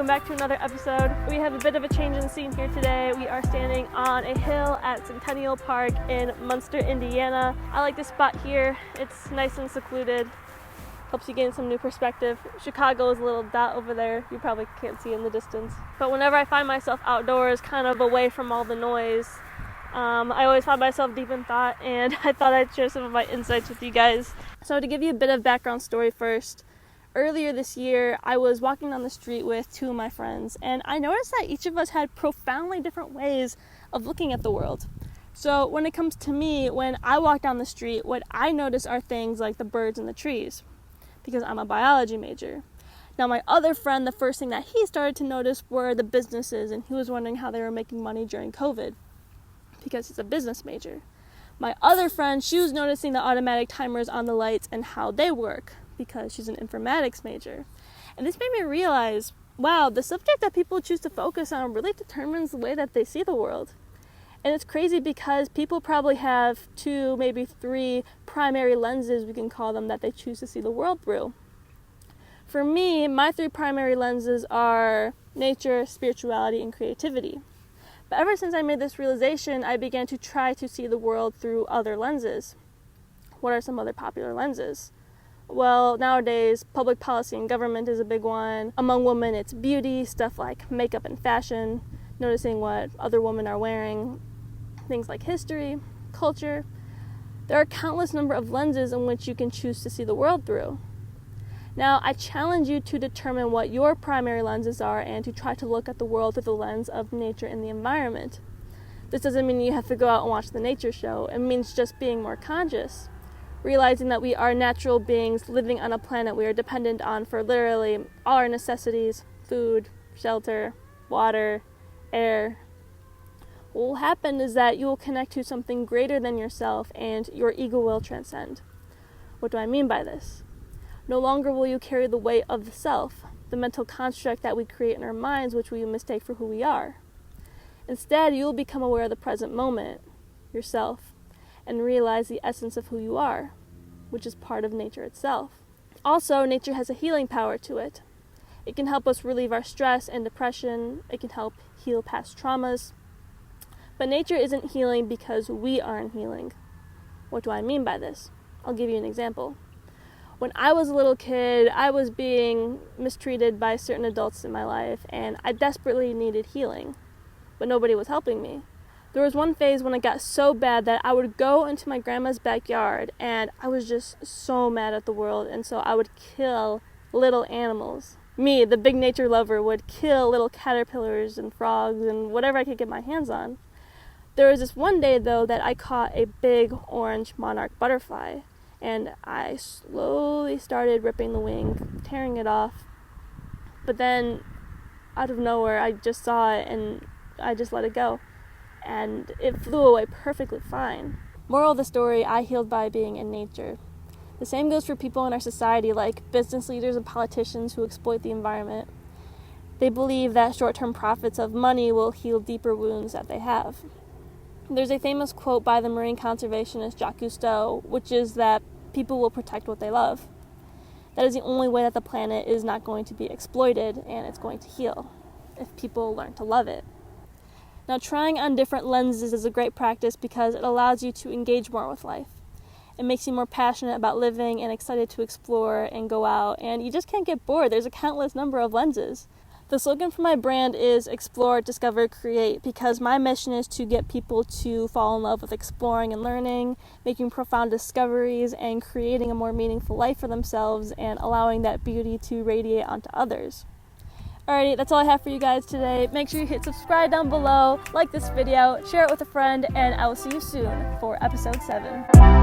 welcome back to another episode. We have a bit of a change in scene here today. We are standing on a hill at Centennial Park in Munster, Indiana. I like this spot here. It's nice and secluded. Helps you gain some new perspective. Chicago is a little dot over there. You probably can't see in the distance. But whenever I find myself outdoors, kind of away from all the noise, I always find myself deep in thought, and I thought I'd share some of my insights with you guys. So to give you a bit of background story first, earlier this year, I was walking down the street with two of my friends, and I noticed that each of us had profoundly different ways of looking at the world. So when it comes to me, when I walk down the street, what I notice are things like the birds and the trees, because I'm a biology major. Now my other friend, the first thing that he started to notice were the businesses, and he was wondering how they were making money during COVID, because he's a business major. My other friend, she was noticing the automatic timers on the lights and how they work, because she's an informatics major. And this made me realize, wow, the subject that people choose to focus on really determines the way that they see the world. And it's crazy because people probably have 2, maybe 3 primary lenses, we can call them, that they choose to see the world through. For me, my 3 primary lenses are nature, spirituality, and creativity. But ever since I made this realization, I began to try to see the world through other lenses. What are some other popular lenses? Well, nowadays, public policy and government is a big one. Among women, it's beauty, stuff like makeup and fashion, noticing what other women are wearing, things like history, culture. There are countless number of lenses in which you can choose to see the world through. Now, I challenge you to determine what your primary lenses are and to try to look at the world through the lens of nature and the environment. This doesn't mean you have to go out and watch the nature show. It means just being more conscious, realizing that we are natural beings living on a planet we are dependent on for literally all our necessities: food, shelter, water, air. What will happen is that you will connect to something greater than yourself and your ego will transcend. What do I mean by this? No longer will you carry the weight of the self, the mental construct that we create in our minds, which we mistake for who we are. Instead, you will become aware of the present moment, yourself, and realize the essence of who you are, which is part of nature itself. Also, nature has a healing power to it. It can help us relieve our stress and depression. It can help heal past traumas. But nature isn't healing because we aren't healing. What do I mean by this? I'll give you an example. When I was a little kid, I was being mistreated by certain adults in my life, and I desperately needed healing, but nobody was helping me. There was one phase when it got so bad that I would go into my grandma's backyard, and I was just so mad at the world, and so I would kill little animals. Me, the big nature lover, would kill little caterpillars and frogs and whatever I could get my hands on. There was this one day, though, that I caught a big orange monarch butterfly, and I slowly started ripping the wing, tearing it off. But then, out of nowhere, I just saw it, and I just let it go. And it flew away perfectly fine. Moral of the story, I healed by being in nature. The same goes for people in our society, like business leaders and politicians who exploit the environment. They believe that short-term profits of money will heal deeper wounds that they have. There's a famous quote by the marine conservationist Jacques Cousteau, which is that people will protect what they love. That is the only way that the planet is not going to be exploited, and it's going to heal, if people learn to love it. Now, trying on different lenses is a great practice because it allows you to engage more with life. It makes you more passionate about living and excited to explore and go out, and you just can't get bored. There's a countless number of lenses. The slogan for my brand is Explore, Discover, Create, because my mission is to get people to fall in love with exploring and learning, making profound discoveries, and creating a more meaningful life for themselves and allowing that beauty to radiate onto others. Alrighty, that's all I have for you guys today. Make sure you hit subscribe down below, like this video, share it with a friend, and I will see you soon for episode 7.